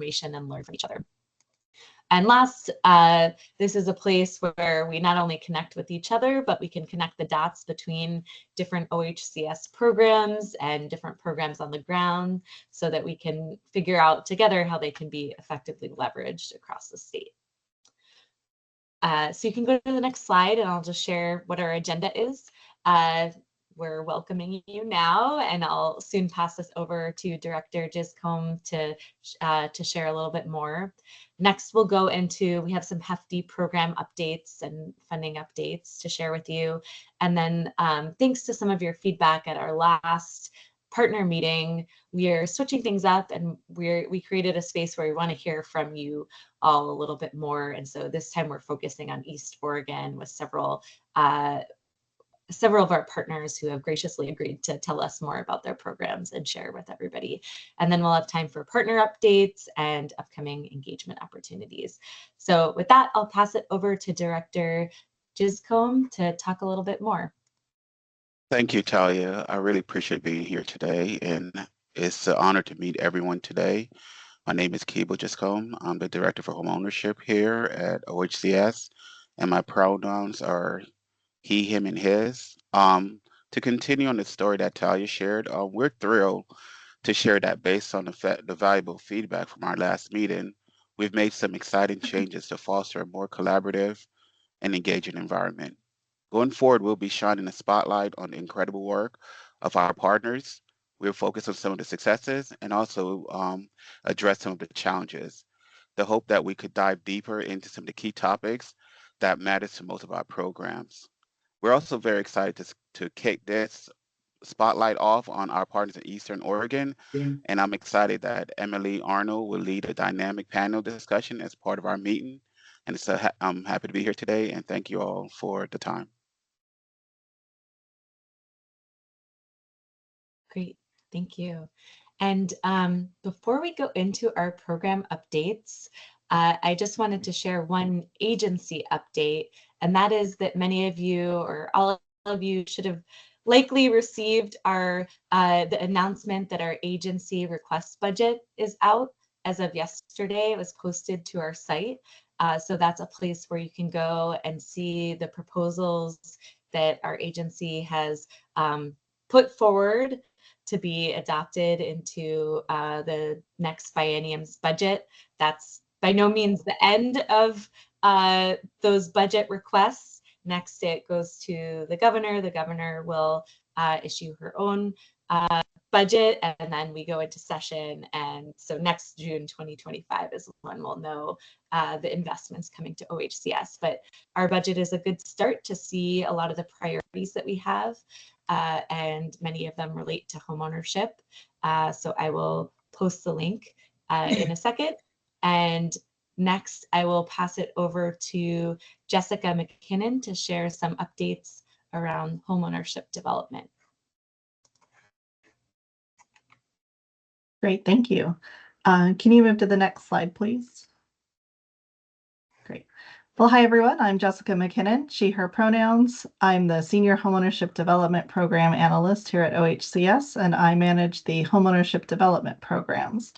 information and learn from each other. And last, this is a place where we not only connect with each other, but we can connect the dots between different OHCS programs and different programs on the ground so that we can figure out together how they can be effectively leveraged across the state. So you can go to the next slide and I'll just share what our agenda is. We're welcoming you now, and I'll soon pass this over to Director Giscombe to share a little bit more. Next, we'll go into, we have some hefty program updates and funding updates to share with you. And then thanks to some of your feedback at our last partner meeting, we are switching things up, and we created a space where we want to hear from you all a little bit more. And so this time we're focusing on East Oregon with several of our partners who have graciously agreed to tell us more about their programs and share with everybody. And then we'll have time for partner updates and upcoming engagement opportunities. So with that, I'll pass it over to Director Giscombe to talk a little bit more. Thank you, Talia. I really appreciate being here today, and it's an honor to meet everyone today. My name is Kibo Giscombe. I'm the Director for Homeownership here at OHCS, and my pronouns are he, him, and his. To continue on the story that Talia shared, we're thrilled to share that based on the valuable feedback from our last meeting, we've made some exciting changes to foster a more collaborative and engaging environment. Going forward, we'll be shining a spotlight on the incredible work of our partners. We'll focus on some of the successes and also address some of the challenges. The hope that we could dive deeper into some of the key topics that matters to most of our programs. We're also very excited to kick this spotlight off on our partners in Eastern Oregon. And I'm excited that Emily Arnold will lead a dynamic panel discussion as part of our meeting. And so I'm happy to be here today, and thank you all for the time. Great, thank you. And before we go into our program updates, I just wanted to share one agency update, and that is that many of you, or all of you, should have likely received our the announcement that our agency request budget is out as of yesterday. It was posted to our site. So that's a place where you can go and see the proposals that our agency has put forward to be adopted into the next biennium's budget. That's by no means the end of those budget requests. Next, it goes to the governor. The governor will issue her own budget, and then we go into session. And so next June 2025 is when we'll know the investments coming to OHCS. But our budget is a good start to see a lot of the priorities that we have, and many of them relate to homeownership. So I will post the link in a second. And next, I will pass it over to Jessica McKinnon to share some updates around homeownership development. Great, thank you. Can you move to the next slide, please? Great. Well, hi, everyone. I'm Jessica McKinnon, she, her pronouns. I'm the Senior Homeownership Development Program Analyst here at OHCS, and I manage the Homeownership Development Programs.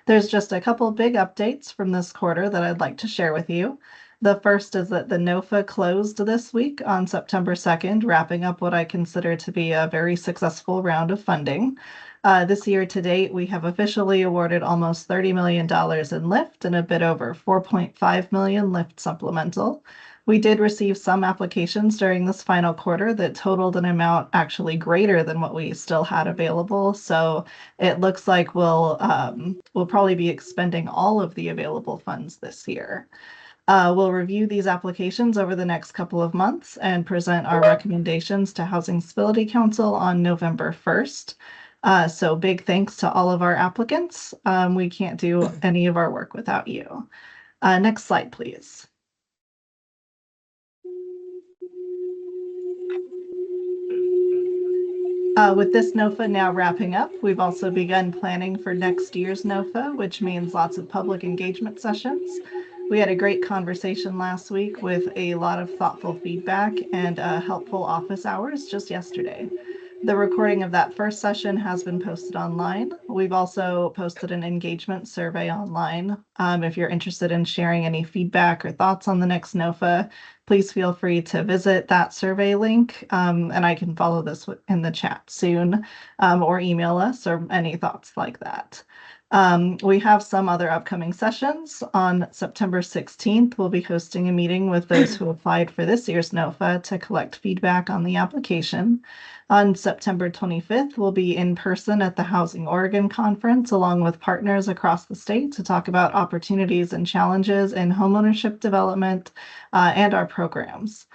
There's just a couple big updates from this quarter that I'd like to share with you. The first is that the NOFA closed this week on September 2nd, wrapping up what I consider to be a very successful round of funding. This year to date, we have officially awarded almost $30 million in LIFT and a bit over $4.5 million LIFT supplemental. We did receive some applications during this final quarter that totaled an amount actually greater than what we still had available. So it looks like we'll probably be expending all of the available funds this year. We'll review these applications over the next couple of months and present our recommendations to Housing Stability Council on November 1st. So big thanks to all of our applicants. We can't do any of our work without you. Next slide, please. With this NOFA now wrapping up, we've also begun planning for next year's NOFA, which means lots of public engagement sessions. We had a great conversation last week with a lot of thoughtful feedback and helpful office hours just yesterday. The recording of that first session has been posted online. We've also posted an engagement survey online. If you're interested in sharing any feedback or thoughts on the next NOFA, please feel free to visit that survey link, and I can follow this in the chat soon, or email us or any thoughts like that. We have some other upcoming sessions. On September 16th, we'll be hosting a meeting with those who applied for this year's NOFA to collect feedback on the application. On September 25th, we'll be in person at the Housing Oregon Conference, along with partners across the state to talk about opportunities and challenges in homeownership development and our programs.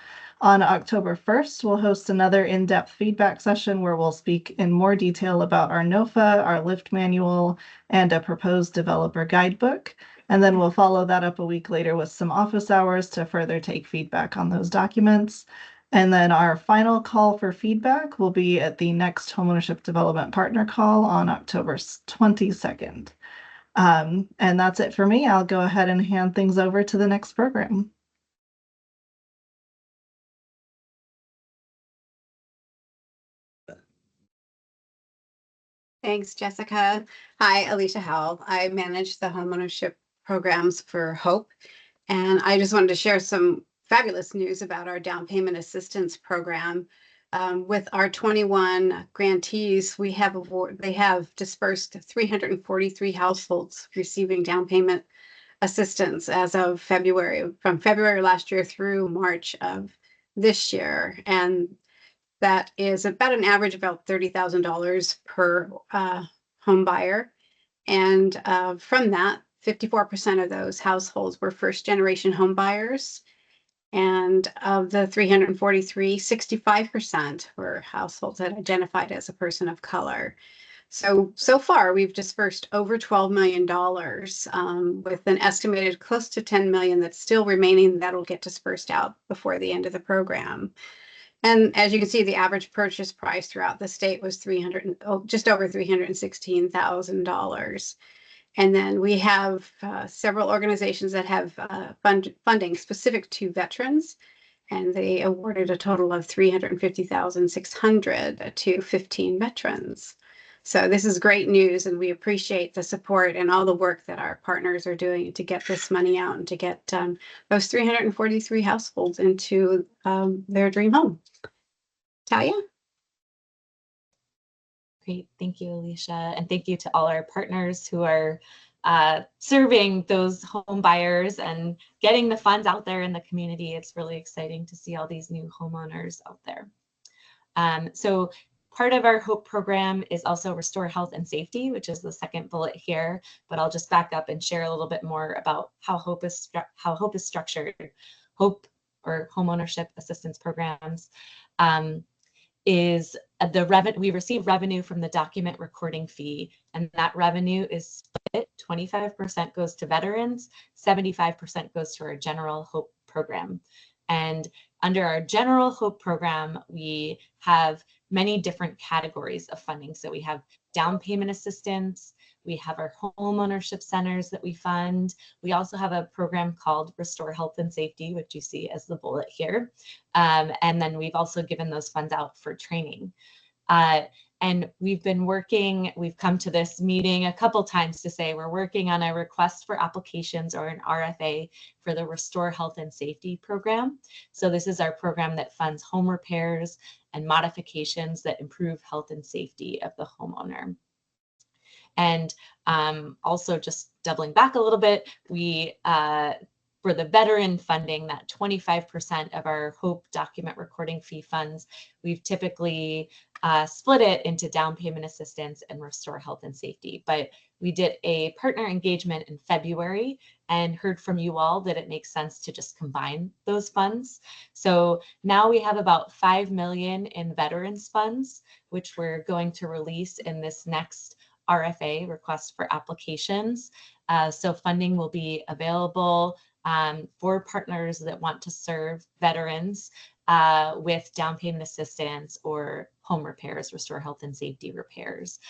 On October 1st, we'll host another in-depth feedback session where we'll speak in more detail about our NOFA, our LIFT manual, and a proposed developer guidebook. And then we'll follow that up a week later with some office hours to further take feedback on those documents. And then our final call for feedback will be at the next Homeownership Development Partner Call on October 22nd. And that's it for me. I'll go ahead and hand things over to the next program. Thanks, Jessica. Hi, Alicia Howell. I manage the homeownership programs for HOPE. And I just wanted to share some fabulous news about our down payment assistance program. With our 21 grantees, they have dispersed 343 households receiving down payment assistance as of from February last year through March of this year. And that is about an average of about $30,000 per home buyer. And from that, 54% of those households were first generation home buyers. And of the 343, 65% were households that identified as a person of color. So far, we've dispersed over $12 million with an estimated close to $10 million that's still remaining that'll get dispersed out before the end of the program. And as you can see, the average purchase price throughout the state was just over $316,000. And then we have several organizations that have funding specific to veterans, and they awarded a total of $350,600 to 15 veterans. So this is great news, and we appreciate the support and all the work that our partners are doing to get this money out and to get those 343 households into their dream home. Talia? Great. Thank you, Alicia. And thank you to all our partners who are serving those home buyers and getting the funds out there in the community. It's really exciting to see all these new homeowners out there. So part of our HOPE program is also Restore Health and Safety, which is the second bullet here, but I'll just back up and share a little bit more about how HOPE is structured. HOPE, or Homeownership Assistance Programs, is we receive revenue from the document recording fee, and that revenue is split. 25% goes to veterans, 75% goes to our general HOPE program. And under our general HOPE program, we have many different categories of funding. So we have down payment assistance, we have our home ownership centers that we fund. We also have a program called Restore Health and Safety, which you see as the bullet here. And then we've also given those funds out for training. And we've come to this meeting a couple times to say we're working on a request for applications or an RFA for the Restore Health and Safety program. So this is our program that funds home repairs and modifications that improve health and safety of the homeowner. And also just doubling back a little bit, for the veteran funding, that 25% of our HOPE document recording fee funds, we've typically split it into down payment assistance and Restore Health and Safety. But we did a partner engagement in February and heard from you all that it makes sense to just combine those funds. So now we have about $5 million in veterans funds, which we're going to release in this next RFA, request for applications. So funding will be available for partners that want to serve veterans with down payment assistance or home repairs, Restore Health and Safety repairs.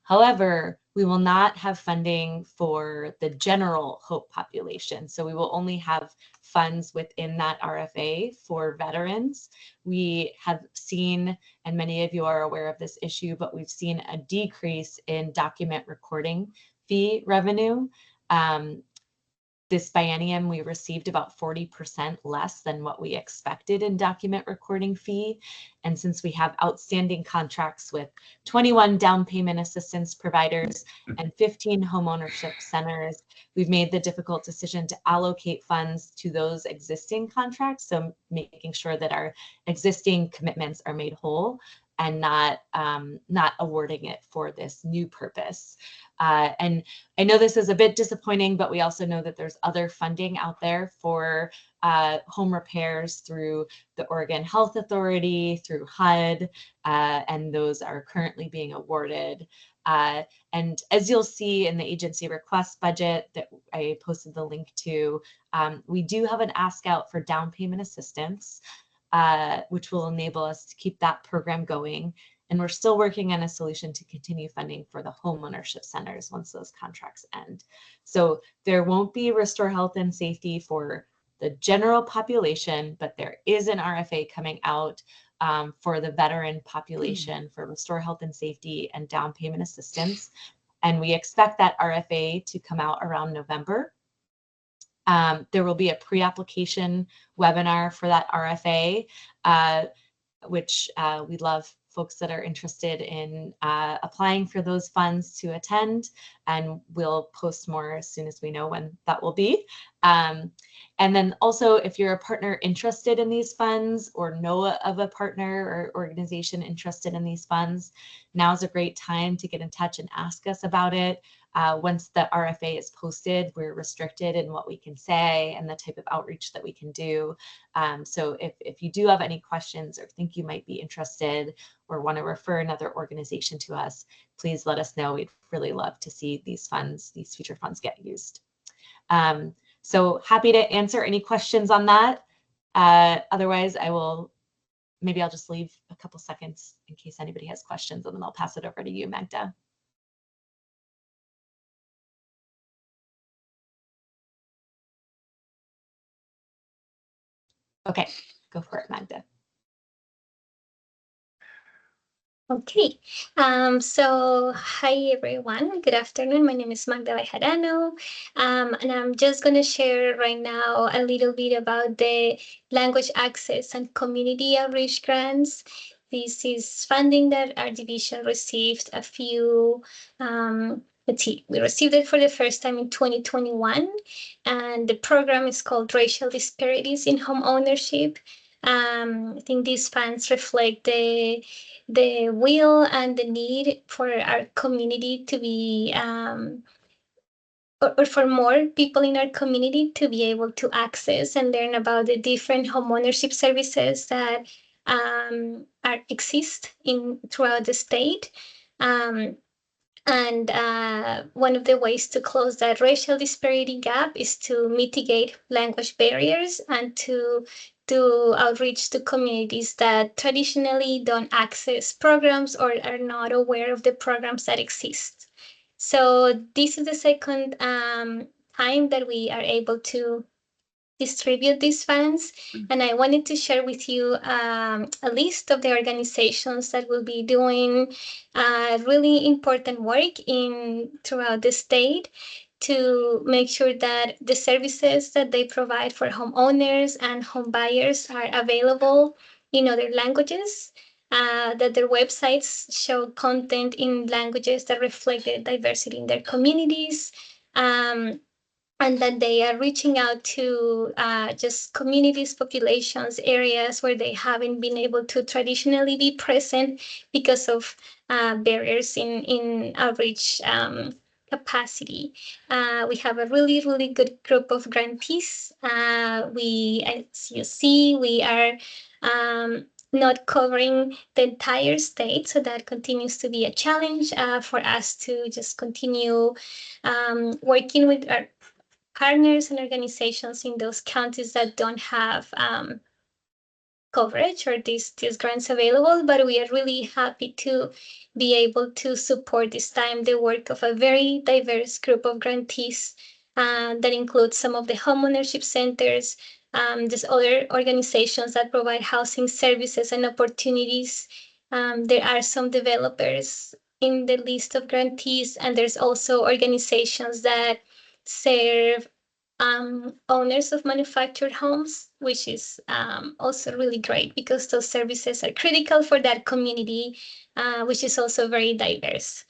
However, we will not have funding for the general HOPE population. So we will only have funds within that RFA for veterans. We have seen, and many of you are aware of this issue, but we've seen a decrease in document recording fee revenue. This biennium, we received about 40% less than what we expected in document recording fee. And since we have outstanding contracts with 21 down payment assistance providers and 15 homeownership centers, we've made the difficult decision to allocate funds to those existing contracts. So making sure that our existing commitments are made whole and not awarding it for this new purpose. And I know this is a bit disappointing, but we also know that there's other funding out there for home repairs through the Oregon Health Authority, through HUD, and those are currently being awarded. And as you'll see in the agency request budget that I posted the link to, we do have an ask out for down payment assistance, which will enable us to keep that program going. And we're still working on a solution to continue funding for the homeownership centers once those contracts end. So there won't be Restore Health and Safety for the general population, but there is an RFA coming out for the veteran population for Restore Health and Safety and down payment assistance. And we expect that RFA to come out around November. There will be a pre-application webinar for that RFA, which we love folks that are interested in applying for those funds to attend, and we'll post more as soon as we know when that will be. And then also, if you're a partner interested in these funds or know of a partner or organization interested in these funds, now is a great time to get in touch and ask us about it. Once the RFA is posted, we're restricted in what we can say and the type of outreach that we can do. So if you do have any questions or think you might be interested or want to refer another organization to us, please let us know. We'd really love to see these funds, these future funds get used. So happy to answer any questions on that. Otherwise, maybe I'll just leave a couple seconds in case anybody has questions, and then I'll pass it over to you, Magda. Okay, go for it, Magda. Okay, so hi everyone, good afternoon. My name is Magda Bejarano, and I'm just going to share right now a little bit about the language access and community outreach grants. This is funding that our division received a few, let's see, we received it for the first time in 2021, and the program is called Racial Disparities in Home Ownership. I think these funds reflect the will and the need for our community to be, or for more people in our community to be able to access and learn about the different homeownership services that exist throughout the state. And one of the ways to close that racial disparity gap is to mitigate language barriers and to do outreach to communities that traditionally don't access programs or are not aware of the programs that exist. So this is the second time that we are able to distribute these funds. And I wanted to share with you a list of the organizations that will be doing really important work throughout the state to make sure that the services that they provide for homeowners and home buyers are available in other languages, that their websites show content in languages that reflect the diversity in their communities, and that they are reaching out to just communities, populations, areas where they haven't been able to traditionally be present because of barriers in outreach capacity. We have a really, really good group of grantees. As you see, we are not covering the entire state, so that continues to be a challenge for us to just continue working with our partners and organizations in those counties that don't have coverage or these grants available, but we are really happy to be able to support this time the work of a very diverse group of grantees that includes some of the homeownership centers, there's other organizations that provide housing services and opportunities. There are some developers in the list of grantees, and there's also organizations that serve owners of manufactured homes, which is also really great because those services are critical for that community, which is also very diverse.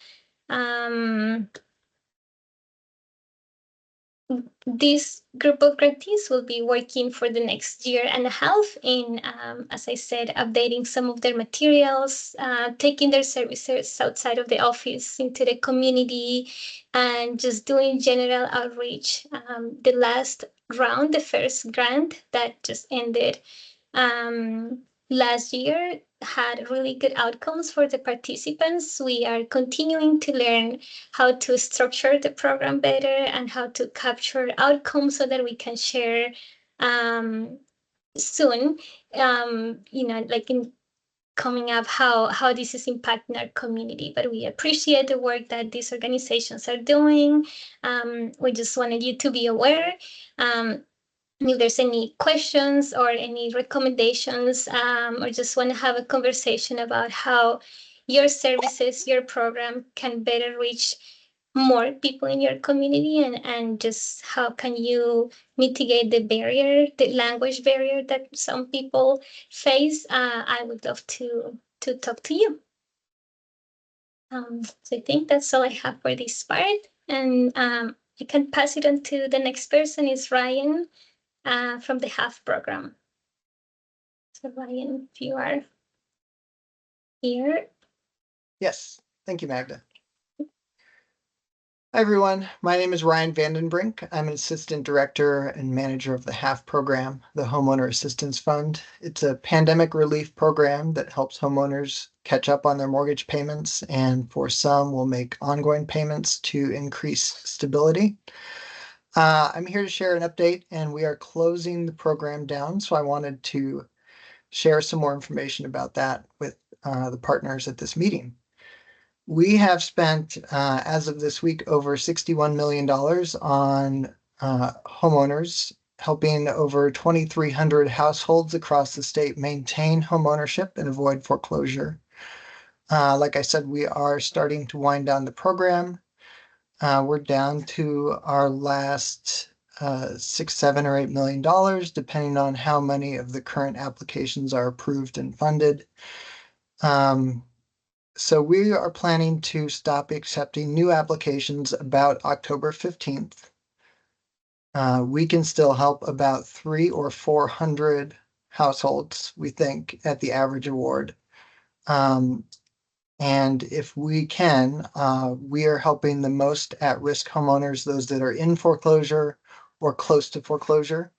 This group of grantees will be working for the next year and a half in, as I said, updating some of their materials, taking their services outside of the office into the community, and just doing general outreach. The last round, the first grant that just ended last year, had really good outcomes for the participants. We are continuing to learn how to structure the program better and how to capture outcomes so that we can share soon, like in coming up how this is impacting our community. But we appreciate the work that these organizations are doing. We just wanted you to be aware. If there's any questions or any recommendations, or just want to have a conversation about how your services, your program can better reach more people in your community, and just how can you mitigate the barrier, the language barrier that some people face, I would love to talk to you. So I think that's all I have for this part, and I can pass it on to the next person, is Ryan from the HAF program. So Ryan, if you are here. Yes, thank you, Magda. Hi, everyone. My name is Ryan Vandenbrink. I'm an assistant director and manager of the HAF program, the Homeowner Assistance Fund. It's a pandemic relief program that helps homeowners catch up on their mortgage payments, and for some will make ongoing payments to increase stability. I'm here to share an update, and we are closing the program down, so I wanted to share some more information about that with the partners at this meeting. We have spent, as of this week, over $61 million on homeowners, helping over 2,300 households across the state maintain homeownership and avoid foreclosure. Like I said, we are starting to wind down the program. We're down to our last $6, $7, or $8 million, depending on how many of the current applications are approved and funded. So we are planning to stop accepting new applications about October 15th. We can still help about 300 or 400 households, we think, at the average award. And if we can, we are helping the most at-risk homeowners, those that are in foreclosure or close to foreclosure.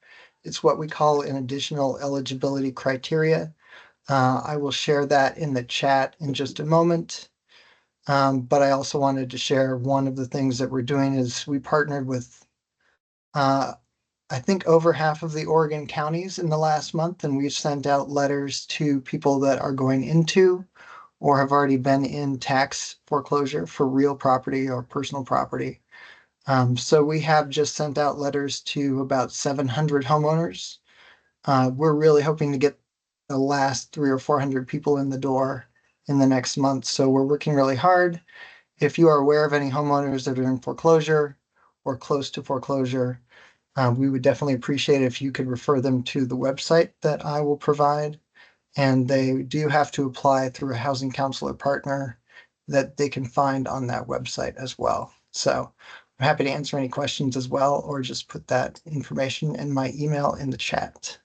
It's what we call an additional eligibility criteria. I will share that in the chat in just a moment. But I also wanted to share one of the things that we're doing is we partnered with, I think, over half of the Oregon counties in the last month, and we've sent out letters to people that are going into or have already been in tax foreclosure for real property or personal property. So we have just sent out letters to about 700 homeowners. We're really hoping to get the last 300 or 400 people in the door in the next month. So we're working really hard. If you are aware of any homeowners that are in foreclosure or close to foreclosure, we would definitely appreciate it if you could refer them to the website that I will provide. And they do have to apply through a housing counselor partner that they can find on that website as well. So I'm happy to answer any questions as well, or just put that information in my email in the chat.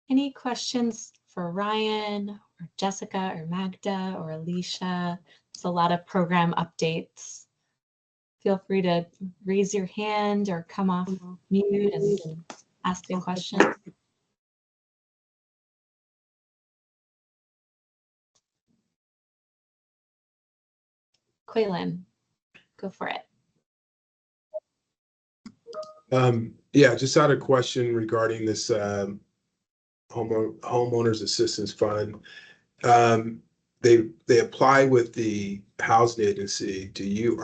Any questions for Ryan or Jessica or Magda or Alicia? It's a lot of program updates. Feel free to raise your hand or come off mute and ask a question. Quaylen, go for it. Yeah, just had a question regarding this homeowners assistance fund. They apply with the housing agency. Do you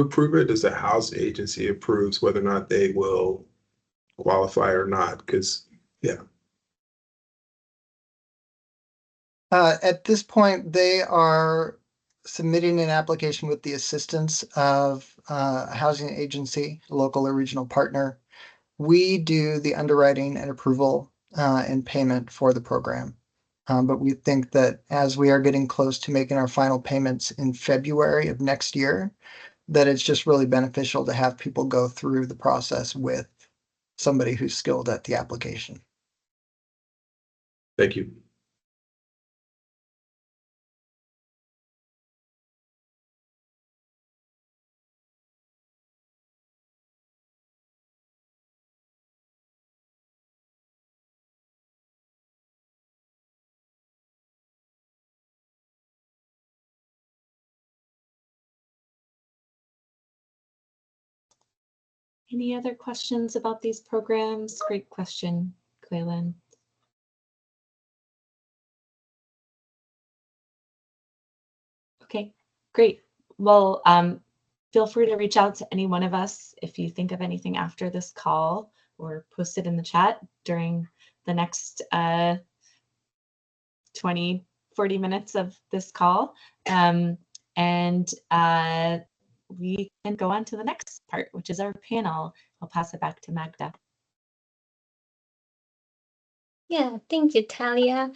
approve it? Does the housing agency approves whether or not they will qualify or not? Because yeah. At this point, they are submitting an application with the assistance of a housing agency, a local or regional partner. We do the underwriting and approval and payment for the program. But we think that as we are getting close to making our final payments in February of next year, that it's just really beneficial to have people go through the process with somebody who's skilled at the application. Thank you. Any other questions about these programs? Great question, Quaylen. Okay, great. Well, feel free to reach out to any one of us if you think of anything after this call, or post it in the chat during the next 20, 40 minutes of this call. We can go on to the next part, which is our panel. I'll pass it back to Magda. Yeah, thank you, Talia.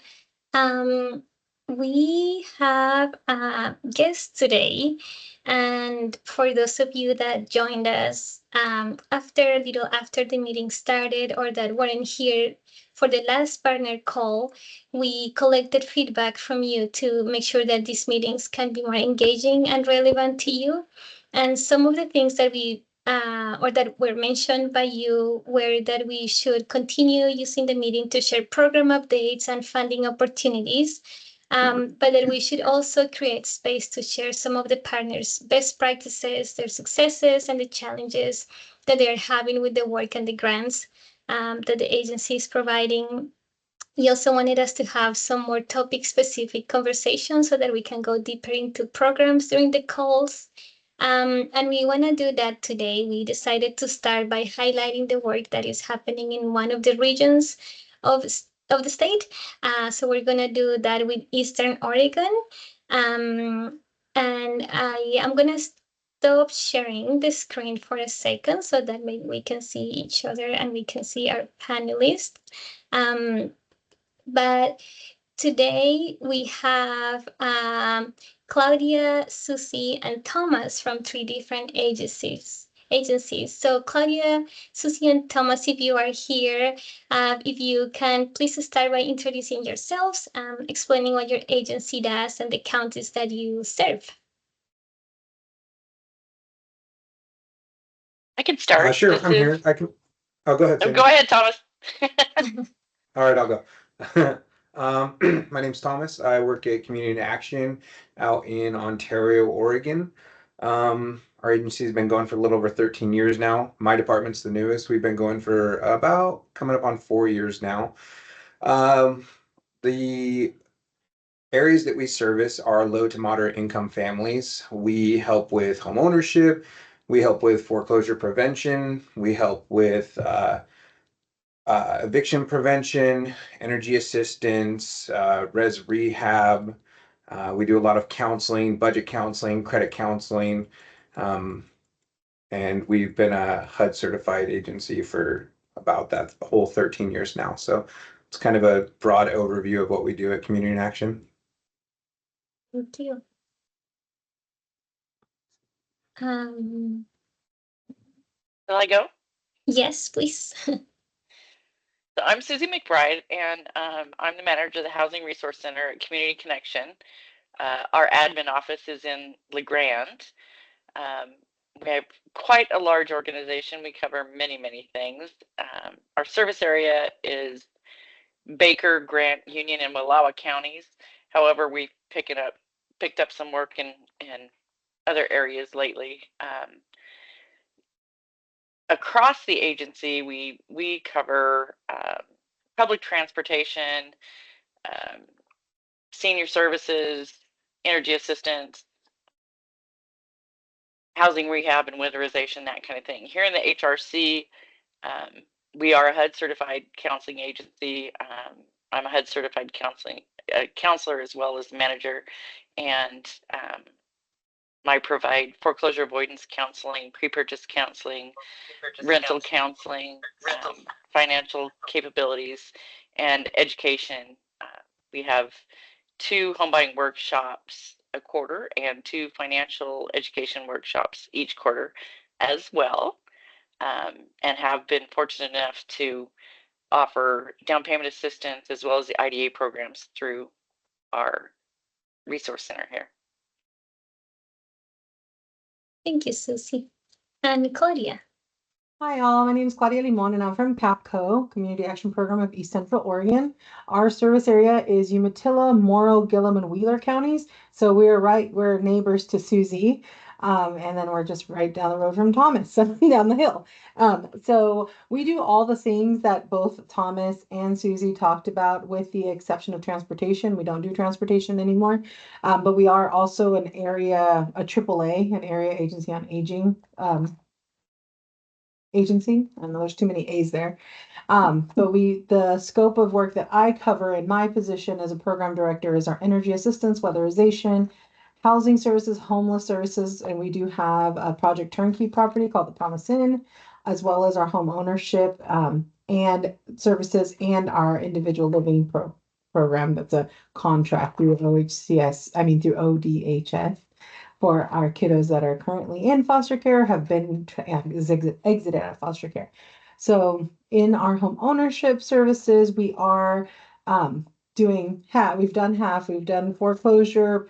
We have a guest today, and for those of you that joined us after the meeting started, or that weren't here for the last partner call, we collected feedback from you to make sure that these meetings can be more engaging and relevant to you. And some of the things that we or that were mentioned by you were that we should continue using the meeting to share program updates and funding opportunities, but that we should also create space to share some of the partners' best practices, their successes, and the challenges that they're having with the work and the grants that the agency is providing. We also wanted us to have some more topic-specific conversations so that we can go deeper into programs during the calls. And we want to do that today. We decided to start by highlighting the work that is happening in one of the regions of the state. So we're going to do that with Eastern Oregon. And I'm going to stop sharing the screen for a second so that maybe we can see each other and we can see our panelists. But today we have Claudia, Susie, and Thomas from 3 different agencies. So Claudia, Susie, and Thomas, if you are here, if you can please start by introducing yourselves, explaining what your agency does and the counties that you serve. I can start. Sure, I'm here. I can. Oh, go ahead. Oh, go ahead, Thomas. All right, I'll go. My name's Thomas. I work at Community in Action out in Ontario, Oregon. Our agency has been going for a little over 13 years now. My department's the newest. We've been going for about coming up on 4 years now. The areas that we service are low to moderate income families. We help with home ownership. We help with foreclosure prevention. We help with eviction prevention, energy assistance, res rehab. We do a lot of counseling, budget counseling, credit counseling. And we've been a HUD certified agency for about that whole 13 years now. So it's kind of a broad overview of what we do at Community in Action. Thank you. Will I go? Yes, please. So I'm Susie McBride, and I'm the manager of the Housing Resource Center at Community Connection. Our admin office is in La Grande. We have quite a large organization. We cover many, many things. Our service area is Baker, Grant, Union, and Wallowa counties. However, we picked up some work in other areas lately. Across the agency, we cover public transportation, senior services, energy assistance, housing rehab and weatherization, that kind of thing. Here in the HRC, we are a HUD certified counseling agency. I'm a HUD certified counselor as well as manager, and I provide foreclosure avoidance counseling, pre-purchase counseling, rental counseling, financial capabilities, and education. We have 2 home buying workshops a quarter and 2 financial education workshops each quarter as well, and have been fortunate enough to offer down payment assistance as well as the IDA programs through our resource center here. Thank you, Susie. And Claudia. Hi, all. My name is Claudia Limon, and I'm from PAPCO, Community Action Program of East Central Oregon. Our service area is Umatilla, Morrow, Gillum, and Wheeler counties. So we're neighbors to Susie. And then we're just right down the road from Thomas, so down the hill. So we do all the things that both Thomas and Susie talked about, with the exception of transportation. We don't do transportation anymore, but we are also a AAA, an area agency on aging agency. I know there's too many A's there. But the scope of work that I cover in my position as a program director is our energy assistance, weatherization, housing services, homeless services, and we do have a project turnkey property called the Promise Inn, as well as our home ownership and services, and our individual living program that's a contract through through ODHS for our kiddos that are currently in foster care, have been exited out of foster care. So in our home ownership services, we are doing half. We've done foreclosure,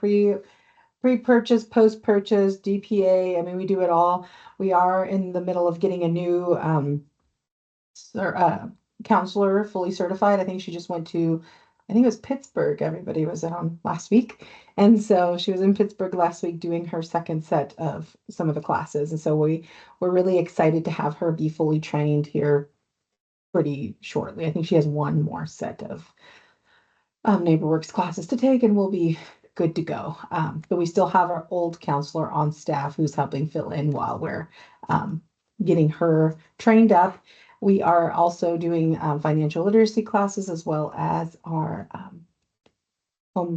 pre-purchase, post-purchase, DPA. I mean, we do it all. We are in the middle of getting a new counselor, fully certified. I think she just went to, I think it was Pittsburgh. Everybody was on last week. And so she was in Pittsburgh last week doing her second set of some of the classes. And so we're really excited to have her be fully trained here pretty shortly. I think she has one more set of NeighborWorks classes to take, and we'll be good to go. But we still have our old counselor on staff who's helping fill in while we're getting her trained up. We are also doing financial literacy classes, as well as our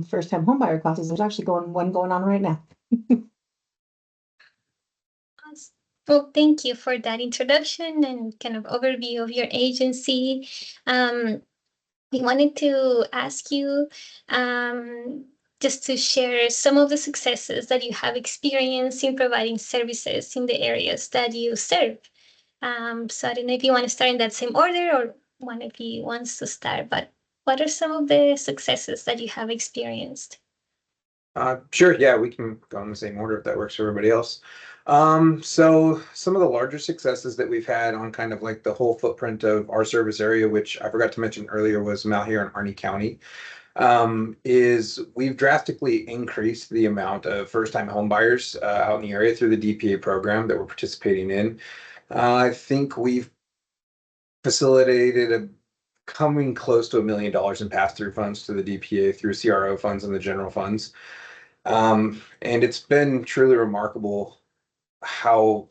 first-time homebuyer classes. There's actually one going on right now. Well, thank you for that introduction and kind of overview of your agency. We wanted to ask you just to share some of the successes that you have experienced in providing services in the areas that you serve. So I don't know if you want to start in that same order, or one of you wants to start, but what are some of the successes that you have experienced? Sure, yeah, we can go in the same order if that works for everybody else. So some of the larger successes that we've had on kind of like the whole footprint of our service area, which I forgot to mention earlier, was Malheur and Arnie County, is we've drastically increased the amount of first-time home buyers out in the area through the DPA program that we're participating in. I think we've facilitated coming close to $1 million in pass-through funds to the DPA through CRO funds and the general funds. And it's been truly remarkable how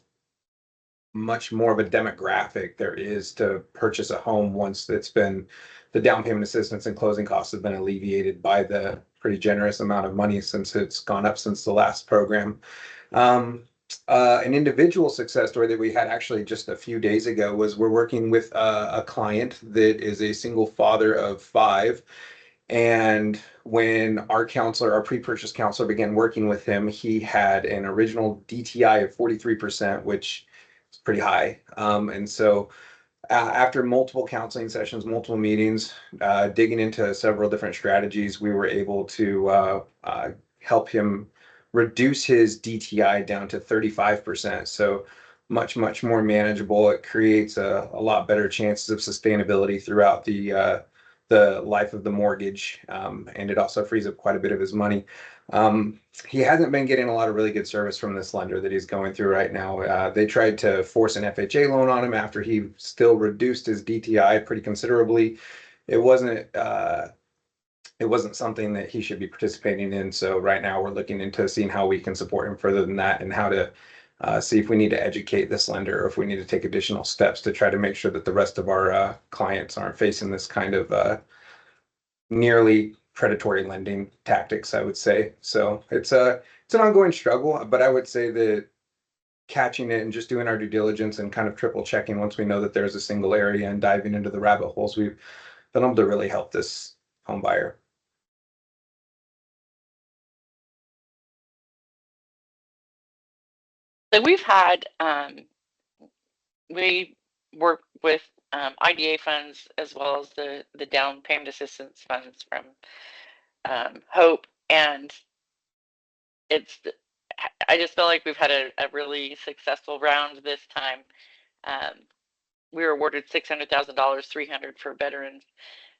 much more of a demographic there is to purchase a home once the down payment assistance and closing costs have been alleviated by the pretty generous amount of money since it's gone up since the last program. An individual success story that we had actually just a few days ago was we're working with a client that is a single father of 5. And when our pre-purchase counselor began working with him, he had an original DTI of 43%, which is pretty high. And so after multiple counseling sessions, multiple meetings, digging into several different strategies, we were able to help him reduce his DTI down to 35%. So much, much more manageable. It creates a lot better chances of sustainability throughout the the life of the mortgage, and it also frees up quite a bit of his money. He hasn't been getting a lot of really good service from this lender that he's going through right now. They tried to force an FHA loan on him after he still reduced his DTI pretty considerably. It wasn't something that he should be participating in. So right now we're looking into seeing how we can support him further than that, and how to see if we need to educate this lender, or if we need to take additional steps to try to make sure that the rest of our clients aren't facing this kind of nearly predatory lending tactics, I would say. So it's an ongoing struggle, but I would say that catching it and just doing our due diligence and kind of triple checking once we know that there's a single area and diving into the rabbit holes, we've been able to really help this home buyer. So we work with IDA funds as well as the down payment assistance funds from Hope, and I just feel like we've had a really successful round this time. We were awarded $600,000, $300 for veterans,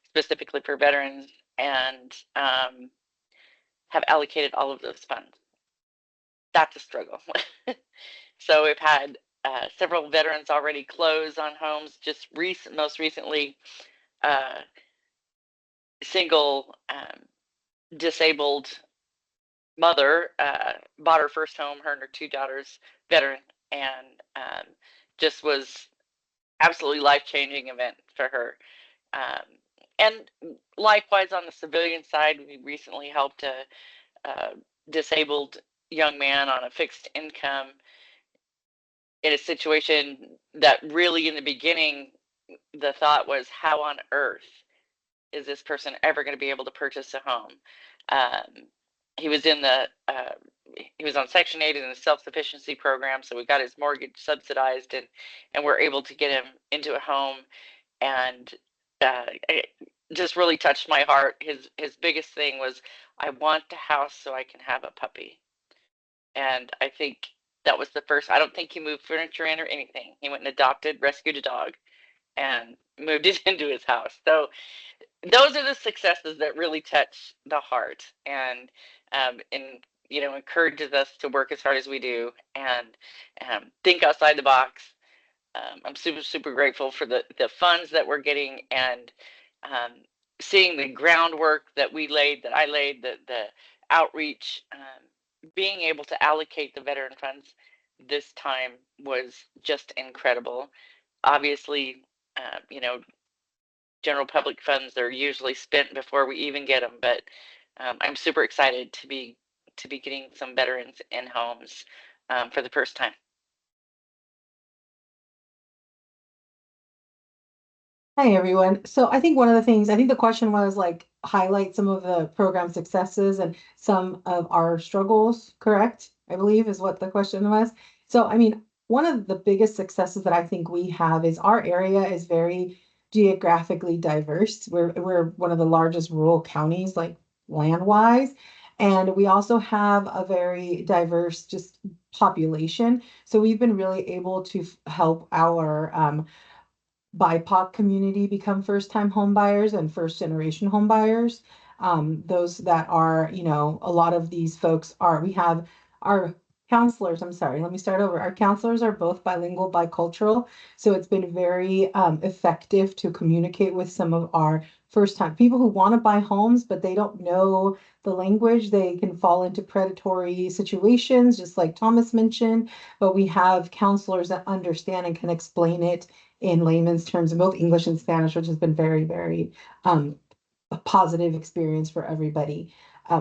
specifically for veterans, and have allocated all of those funds. That's a struggle. So we've had several veterans already close on homes. Just most recently, single disabled mother bought her first home, her and her two daughters, veteran, and just was absolutely life-changing event for her. And likewise, on the civilian side, we recently helped a disabled young man on a fixed income in a situation that really, in the beginning, the thought was, how on earth is this person ever going to be able to purchase a home? He was he was on Section 8 in the self-sufficiency program, so we got his mortgage subsidized, and we're able to get him into a home. And it just really touched my heart. His biggest thing was, I want a house so I can have a puppy. And I think that was the first. I don't think he moved furniture in or anything. He went and adopted, rescued a dog, and moved it into his house. So those are the successes that really touch the heart, and encourages us to work as hard as we do, and think outside the box. I'm super grateful for the funds that we're getting, and seeing the groundwork that I laid, the outreach, being able to allocate the veteran funds this time was just incredible. Obviously, general public funds are usually spent before we even get them, but I'm super excited to be getting some veterans in homes for the first time. Hi, everyone. So I think one of the things, I think the question was like highlight some of the program successes and some of our struggles, correct? I believe is what the question was. So, I mean, one of the biggest successes that I think we have is our area is very geographically diverse. We're one of the largest rural counties, like land-wise. And we also have a very diverse just population. So we've been really able to help our BIPOC community become first-time home buyers and first-generation home buyers. Those that are, a lot of these folks we have our counselors, I'm sorry, let me start over. Our counselors are both bilingual, bicultural, so it's been very effective to communicate with some of our first-time people who want to buy homes, but they don't know the language. They can fall into predatory situations, just like Thomas mentioned, but we have counselors that understand and can explain it in layman's terms in both English and Spanish, which has been very, very a positive experience for everybody.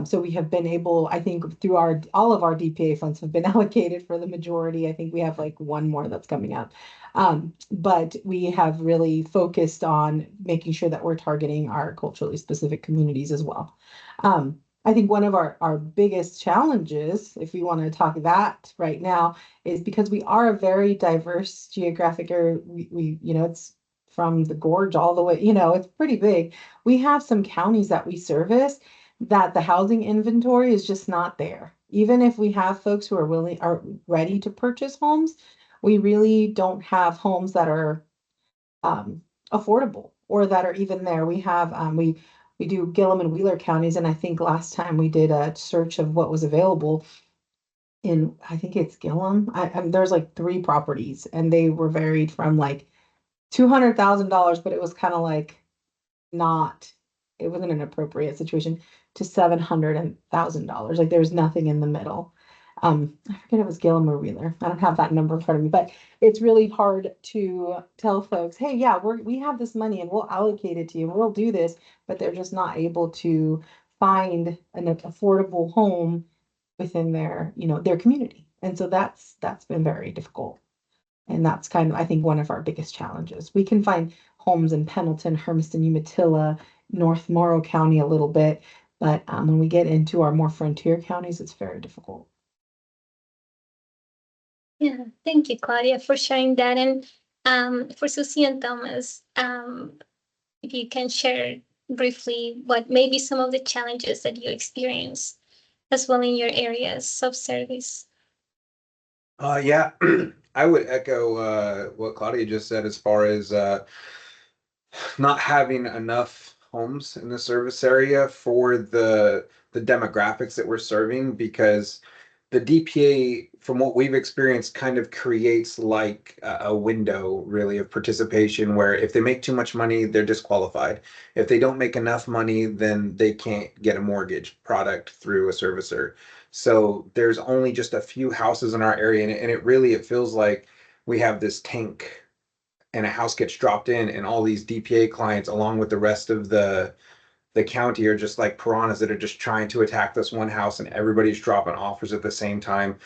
So we have been able, I think, through all of our DPA funds have been allocated for the majority. I think we have like one more that's coming out. But we have really focused on making sure that we're targeting our culturally specific communities as well. I think one of our biggest challenges, if we want to talk that right now, is because we are a very diverse geographic area. It's from the gorge all the way, it's pretty big. We have some counties that we service that the housing inventory is just not there. Even if we have folks who are ready to purchase homes, we really don't have homes that are affordable. or that are even there. We have we do Gillum and Wheeler counties, and I think last time we did a search of what was available in, I think it's Gillum. There's like 3 properties, and they were varied from like $200,000, but it was kind of like not, it wasn't an appropriate situation, to $700,000. Like there's nothing in the middle. I forget if it was Gillum or Wheeler. I don't have that number in front of me, but it's really hard to tell folks, hey, yeah, we have this money and we'll allocate it to you and we'll do this, but they're just not able to find an affordable home within their, their community. And so that's been very difficult. And that's kind of, I think, one of our biggest challenges. We can find homes in Pendleton, Hermiston, Umatilla, North Morrow County a little bit, but when we get into our more frontier counties, it's very difficult. Yeah, thank you, Claudia, for sharing that. And for Susie and Thomas, if you can share briefly what maybe some of the challenges that you experience as well in your areas of service. Yeah, I would echo what Claudia just said as far as not having enough homes in the service area for the demographics that we're serving, because the DPA, from what we've experienced, kind of creates like a window really of participation where if they make too much money, they're disqualified. If they don't make enough money, then they can't get a mortgage product through a servicer. So there's only just a few houses in our area, and it feels like we have this tank and a house gets dropped in, and all these DPA clients along with the rest of the county are just like piranhas that are just trying to attack this one house, and everybody's dropping offers at the same time.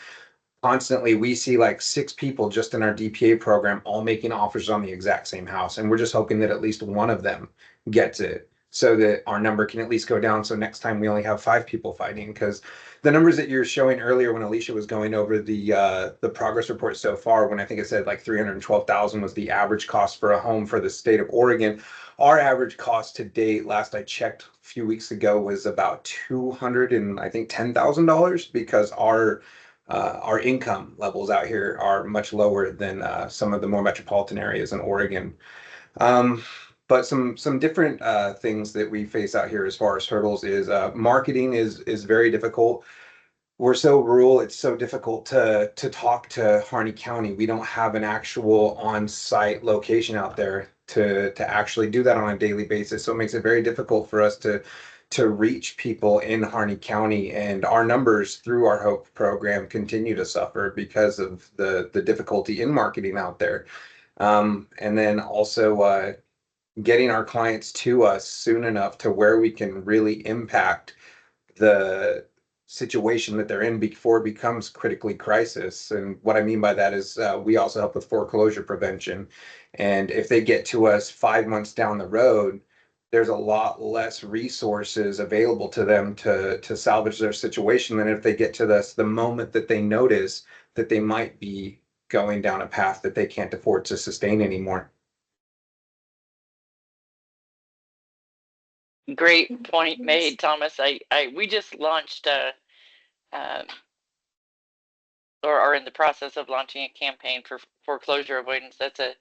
Constantly we see like 6 people just in our DPA program all making offers on the exact same house, and we're just hoping that at least one of them gets it so that our number can at least go down, so next time we only have 5 people fighting. Because the numbers that you're showing earlier when Alicia was going over the progress report so far, when I think it said like 312,000 was the average cost for a home for the state of Oregon, our average cost to date, last I checked a few weeks ago, was about 200 and I think $10,000, because our income levels out here are much lower than some of the more metropolitan areas in Oregon. But some different things that we face out here as far as hurdles is marketing is very difficult. We're so rural, it's so difficult to talk to Harney County. We don't have an actual on-site location out there to actually do that on a daily basis. So it makes it very difficult for us to reach people in Harney County, and our numbers through our Hope program continue to suffer because of the difficulty in marketing out there. And then also getting our clients to us soon enough to where we can really impact the situation that they're in before it becomes critically crisis. And what I mean by that is we also help with foreclosure prevention. And if they get to us 5 months down the road, there's a lot less resources available to them to salvage their situation than if they get to this the moment that they notice that they might be going down a path that they can't afford to sustain anymore. Great point made, Thomas. We just launched um, or are in the process of launching a campaign for foreclosure avoidance. That's a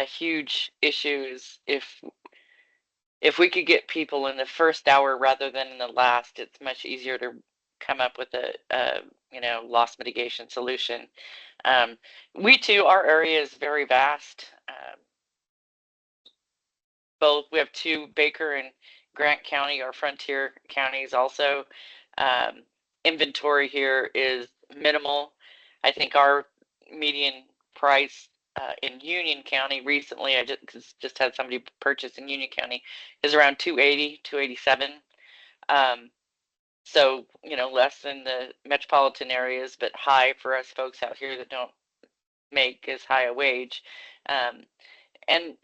huge issue. Is if we could get people in the first hour rather than in the last, it's much easier to come up with a loss mitigation solution. We too, our area is very vast. Both we have 2, Baker and Grant County, our frontier counties also. Inventory here is minimal. I think our median price in Union County recently, I just had somebody purchase in Union County, is around 280, 287. So, less than the metropolitan areas, but high for us folks out here that don't make as high a wage. And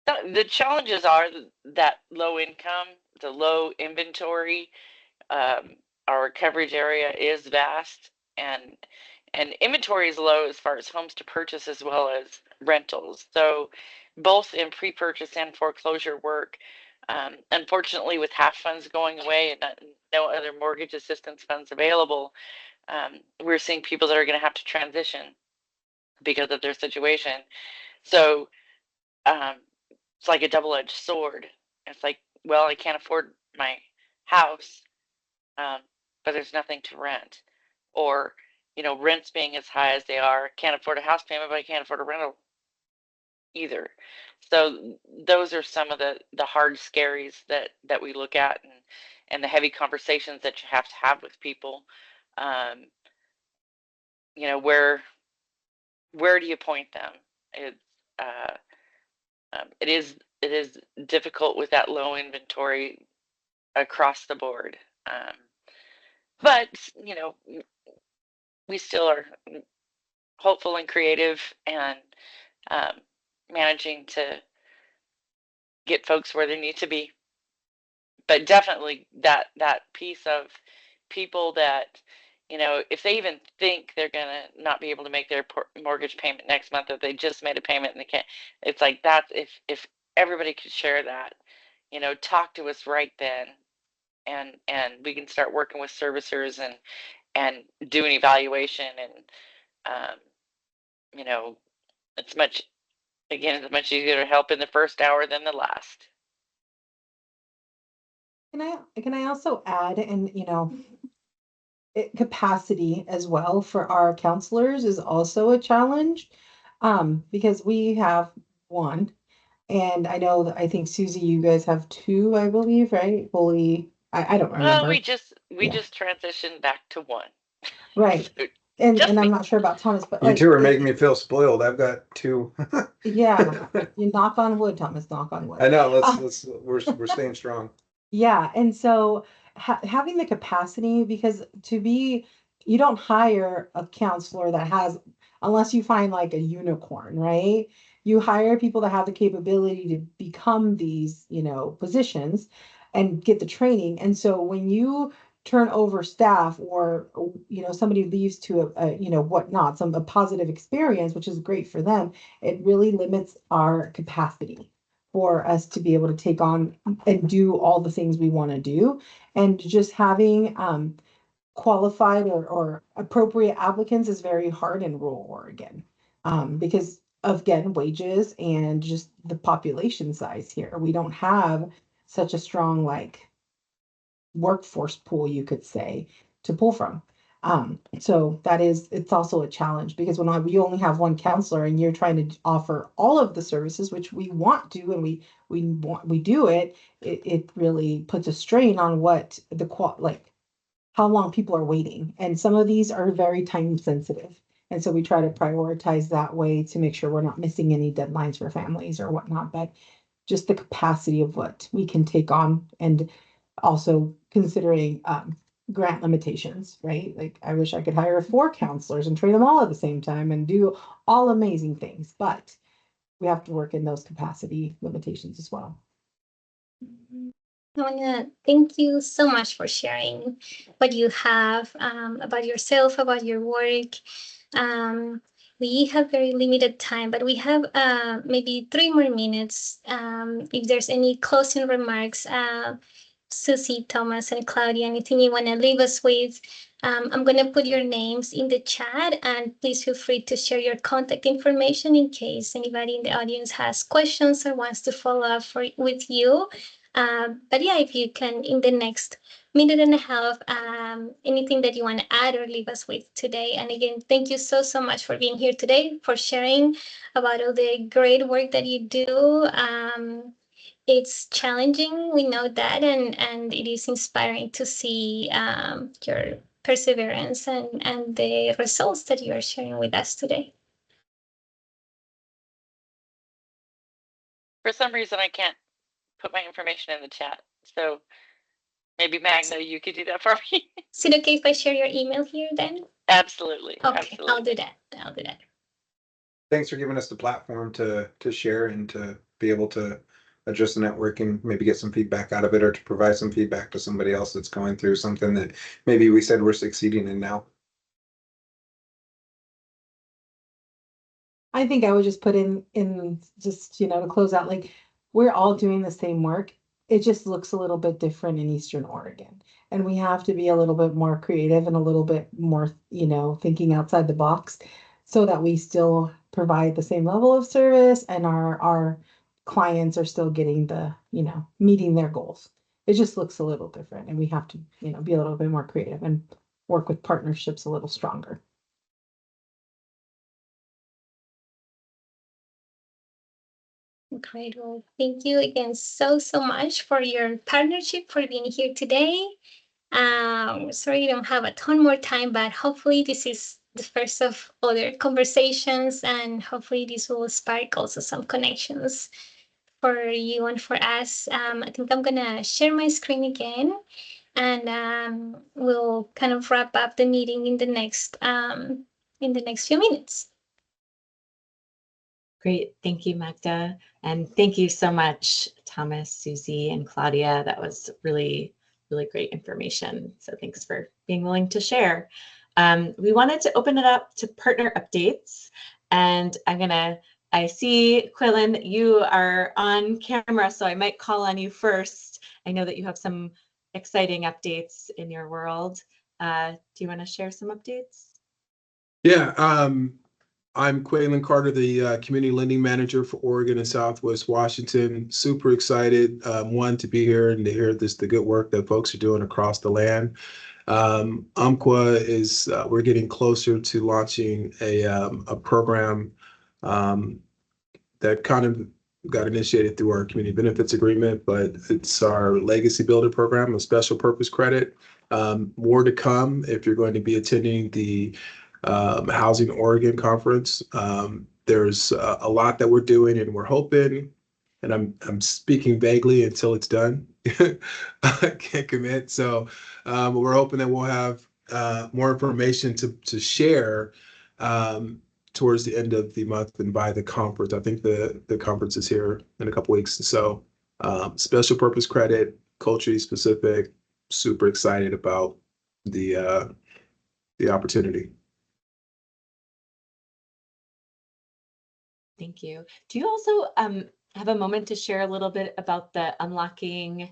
the challenges are that low income, the low inventory. Our coverage area is vast, and inventory is low as far as homes to purchase as well as rentals. So both in pre-purchase and foreclosure work. Unfortunately, with HAF funds going away and no other mortgage assistance funds available, we're seeing people that are going to have to transition because of their situation. So it's like a double-edged sword. It's like, well, I can't afford my house, but there's nothing to rent. Or, rents being as high as they are, can't afford a house payment, but I can't afford a rental either. So those are some of the hard scaries that we look at, and the heavy conversations that you have to have with people. Um, where do you point them? It's uh, it is difficult with that low inventory across the board. But we still are hopeful and creative, and um, managing to get folks where they need to be. But definitely that piece of people that, if they even think they're gonna not be able to make their mortgage payment next month, if they just made a payment and they can't, it's like that's if everybody could share that, talk to us right then, and we can start working with servicers and do an evaluation, and um, you know, it's much again, it's much easier to help in the first hour than the last. Can I also add, and capacity as well for our counselors is also a challenge, because we have one, and I know that I think Susie, you guys have two, I believe, right? Fully, I don't Well, we remember. Yeah. just transitioned back to one. Right. So And just I'm me. not sure about Thomas, but You two are making me feel spoiled. I've got two. yeah, you knock on wood, Thomas, knock on wood. I know. We're staying strong. Yeah, and so having the capacity, because you don't hire a counselor that has, unless you find like a unicorn, right? You hire people that have the capability to become these, positions and get the training. And so when you turn over staff, or somebody leaves to whatnot, a positive experience, which is great for them, it really limits our capacity for us to be able to take on and do all the things we want to do. And just having qualified or appropriate applicants is very hard in rural Oregon, because of, again, wages and just the population size here. We don't have such a strong workforce pool, you could say, to pull from. So it's also a challenge, because when you only have one counselor and you're trying to offer all of the services, which we want to, and we do it really puts a strain on what how long people are waiting. And some of these are very time sensitive. And so we try to prioritize that way to make sure we're not missing any deadlines for families or whatnot. But just the capacity of what we can take on, and also considering grant limitations, right? Like, I wish I could hire 4 counselors and train them all at the same time and do all amazing things, but we have to work in those capacity limitations as well. I want to thank you so much for sharing what you have, about yourself, about your work. We have very limited time, but we have maybe 3 more minutes. If there's any closing remarks, Susie, Thomas, and Claudia, anything you want to leave us with? I'm going to put your names in the chat, and please feel free to share your contact information in case anybody in the audience has questions or wants to follow up with you. But yeah, if you can, in the next minute and a half, anything that you want to add or leave us with today. And again, thank you so, so much for being here today, for sharing about all the great work that you do. It's challenging, we know that, and it is inspiring to see your perseverance and the results that you are sharing with us today. For some reason, I can't put my information in the chat. So maybe Magna, you could do that for me. Is it okay if I share your email here then? Absolutely. Okay, absolutely. I'll do that. Thanks for giving us the platform to share and to be able to address the network and maybe get some feedback out of it, or to provide some feedback to somebody else that's going through something that maybe we said we're succeeding in now. I think I would just put in just, to close out, like, we're all doing the same work. It just looks a little bit different in Eastern Oregon. And we have to be a little bit more creative and a little bit more, thinking outside the box, so that we still provide the same level of service, and our clients are still getting the, meeting their goals. It just looks a little different, and we have to, be a little bit more creative and work with partnerships a little stronger. Great. Well, thank you again so much for your partnership, for being here today. Sorry you don't have a ton more time, but hopefully this is the first of other conversations, and hopefully this will spark also some connections for you and for us. I think I'm gonna share my screen again, and we'll kind of wrap up the meeting in the next few minutes. Great. Thank you, Magda. And thank you so much, Thomas, Susie, and Claudia. That was really, really great information. So thanks for being willing to share. We wanted to open it up to partner updates. And I see, Quillen, you are on camera, so I might call on you first. I know that you have some exciting updates in your world. Do you want to share some updates? Yeah, I'm Quaylen Carter, the Community Lending Manager for Oregon and Southwest Washington. Super excited, one, to be here and to hear the good work that folks are doing across the land. Umpqua is, we're getting closer to launching a program that kind of got initiated through our community benefits agreement, but it's our legacy builder program, a special purpose credit. More to come if you're going to be attending the Housing Oregon conference. There's a lot that we're doing, and we're hoping, and I'm speaking vaguely until it's done. I can't commit. So we're hoping that we'll have more information to share towards the end of the month and by the conference. I think the conference is here in a couple weeks. So special purpose credit, culturally specific, super excited about the opportunity. Thank you. Do you also have a moment to share a little bit about the unlocking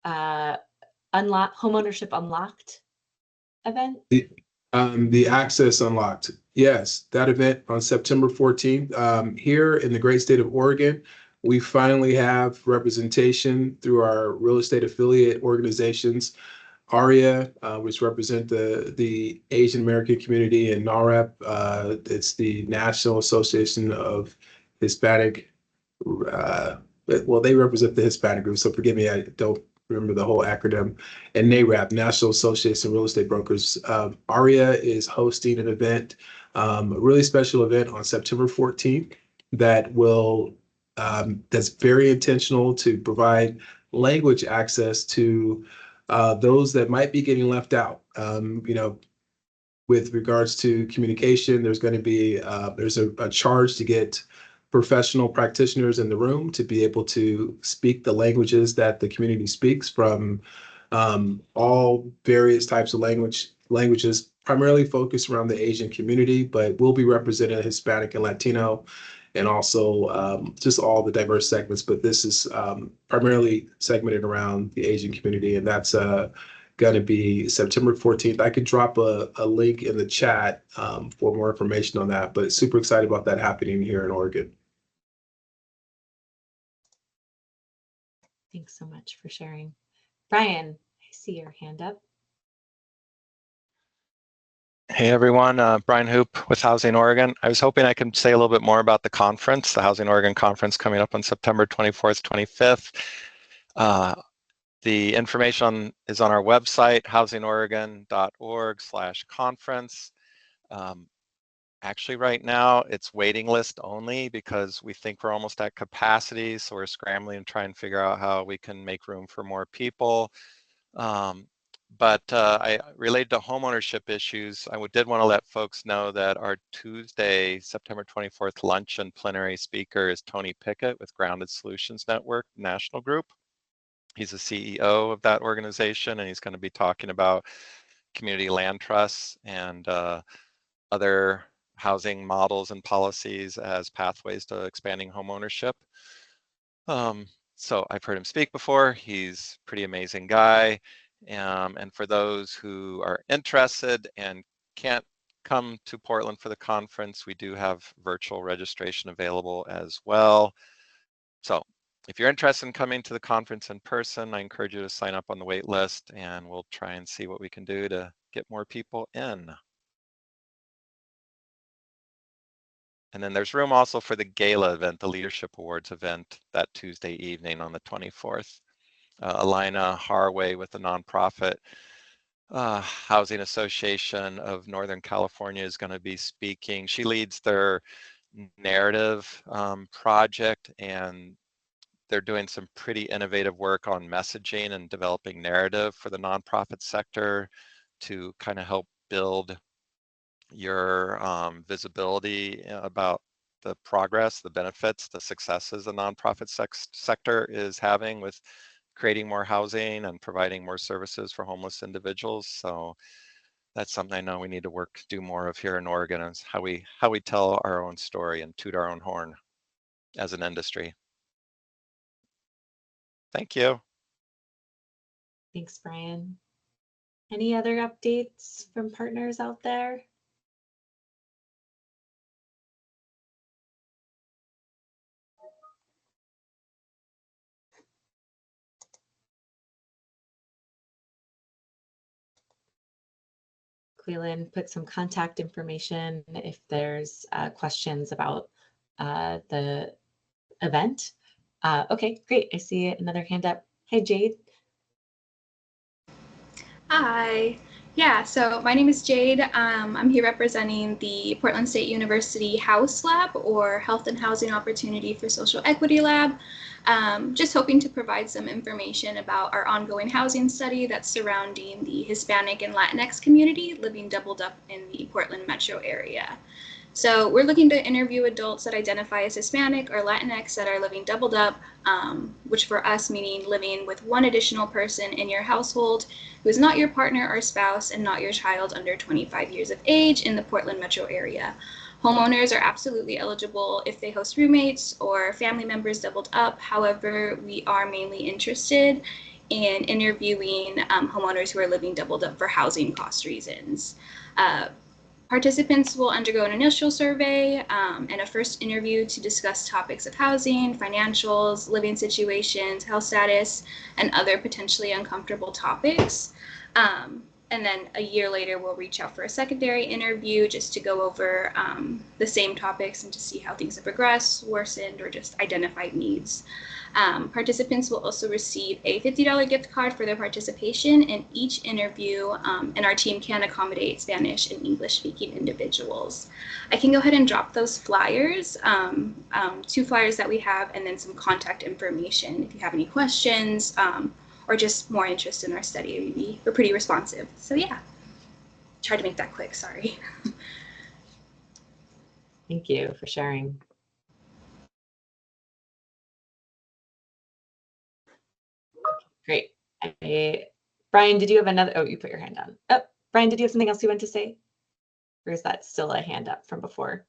Homeownership Unlocked event? The Access Unlocked. Yes, that event on September 14th. Here in the great state of Oregon, we finally have representation through our real estate affiliate organizations, ARIA, which represent the Asian American community, and NAREP, it's the National Association of Hispanic, well, they represent the Hispanic group, so forgive me, I don't remember the whole acronym, and NAREP, National Association of Real Estate Brokers. ARIA is hosting an event, a really special event on September 14th that will, that's very intentional to provide language access to those that might be getting left out. With regards to communication, there's going to be there's a charge to get professional practitioners in the room to be able to speak the languages that the community speaks, from all various types of languages, primarily focused around the Asian community, but we'll be representing Hispanic and Latino, and also just all the diverse segments. But this is primarily segmented around the Asian community, and that's going to be September 14th. I could drop a link in the chat for more information on that, but super excited about that happening here in Oregon. Thanks so much for sharing. Brian, I see your hand up. Hey everyone, Brian Hoop with Housing Oregon. I was hoping I could say a little bit more about the conference, the Housing Oregon conference coming up on September 24th, 25th. The information is on our website, housingoregon.org/conference. Actually, right now it's waiting list only because we think we're almost at capacity, so we're scrambling and trying to figure out how we can make room for more people. But I related to homeownership issues, I did want to let folks know that our Tuesday, September 24th lunch and plenary speaker is Tony Pickett with Grounded Solutions Network National Group. He's the CEO of that organization, and he's going to be talking about community land trusts and other housing models and policies as pathways to expanding homeownership. So I've heard him speak before. He's a pretty amazing guy. And for those who are interested and can't come to Portland for the conference, we do have virtual registration available as well. So if you're interested in coming to the conference in person, I encourage you to sign up on the wait list, and we'll try and see what we can do to get more people in. And then there's room also for the gala event, the Leadership Awards event, that Tuesday evening on the 24th. Alina Harway with the nonprofit Housing Association of Northern California is going to be speaking. She leads their narrative project, and they're doing some pretty innovative work on messaging and developing narrative for the nonprofit sector to kind of help build your visibility about the progress, the benefits, the successes the nonprofit sector is having with creating more housing and providing more services for homeless individuals. So that's something I know we need to do more of here in Oregon, is how we tell our own story and toot our own horn as an industry. Thank you. Thanks, Brian. Any other updates from partners out there? Quaylen put some contact information if there's questions about the event. Okay, great. I see another hand up. Hi, Jade. Hi. Yeah, so my name is Jade. I'm here representing the Portland State University House Lab, or Health and Housing Opportunity for Social Equity Lab. Just hoping to provide some information about our ongoing housing study that's surrounding the Hispanic and Latinx community living doubled up in the Portland metro area. So we're looking to interview adults that identify as Hispanic or Latinx that are living doubled up, which for us meaning living with one additional person in your household who is not your partner or spouse and not your child under 25 years of age in the Portland metro area. Homeowners are absolutely eligible if they host roommates or family members doubled up. However, we are mainly interested in interviewing homeowners who are living doubled up for housing cost reasons. Participants will undergo an initial survey and a first interview to discuss topics of housing, financials, living situations, health status, and other potentially uncomfortable topics. And then a year later, we'll reach out for a secondary interview just to go over the same topics and to see how things have progressed, worsened, or just identified needs. Participants will also receive a $50 gift card for their participation in each interview, and our team can accommodate Spanish and English-speaking individuals. I can go ahead and drop those flyers, 2 flyers that we have, and then some contact information if you have any questions or just more interest in our study. We're pretty responsive. So yeah, try to make that quick, sorry. Thank you for sharing. Great. Brian, did you have another? Oh, you put your hand down. Oh, Brian, did you have something else you want to say? Or is that still a hand up from before?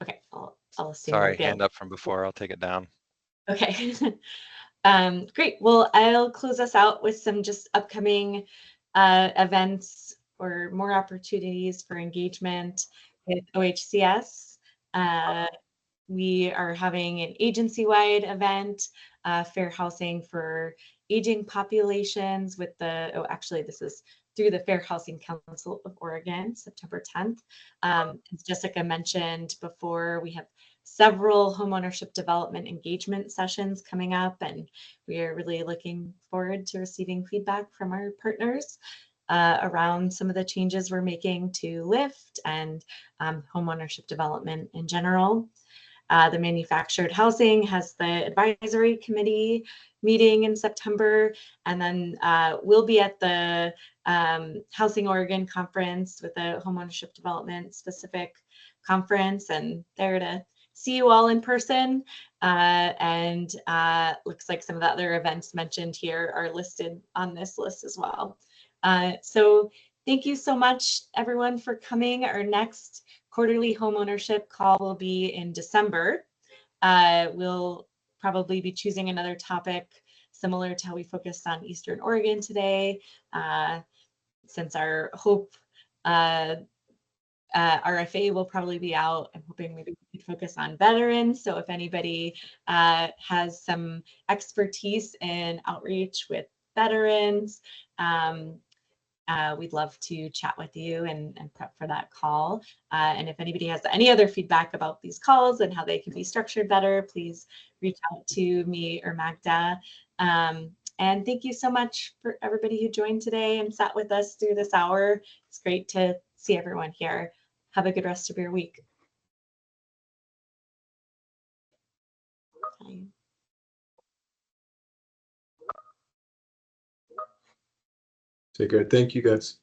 Okay, I'll assume. Sorry, hand up from before. I'll take it down. Okay. Great. Well, I'll close us out with some just upcoming events or more opportunities for engagement with OHCS. We are having an agency-wide event, Fair Housing for Aging Populations with actually this is through the Fair Housing Council of Oregon, September 10th. As Jessica mentioned before, we have several homeownership development engagement sessions coming up, and we are really looking forward to receiving feedback from our partners around some of the changes we're making to LIFT and homeownership development in general. The manufactured housing has the advisory committee meeting in September, and then we'll be at the Housing Oregon conference with a homeownership development specific conference, and there to see you all in person. And looks like some of the other events mentioned here are listed on this list as well. So thank you so much, everyone, for coming. Our next quarterly homeownership call will be in December. We'll probably be choosing another topic similar to how we focused on Eastern Oregon today, since our HOPE RFA will probably be out. I'm hoping maybe we could focus on veterans. So if anybody has some expertise in outreach with veterans, we'd love to chat with you and prep for that call. And if anybody has any other feedback about these calls and how they can be structured better, please reach out to me or Magda. And thank you so much for everybody who joined today and sat with us through this hour. It's great to see everyone here. Have a good rest of your week. Bye. Take care. Thank you, guys.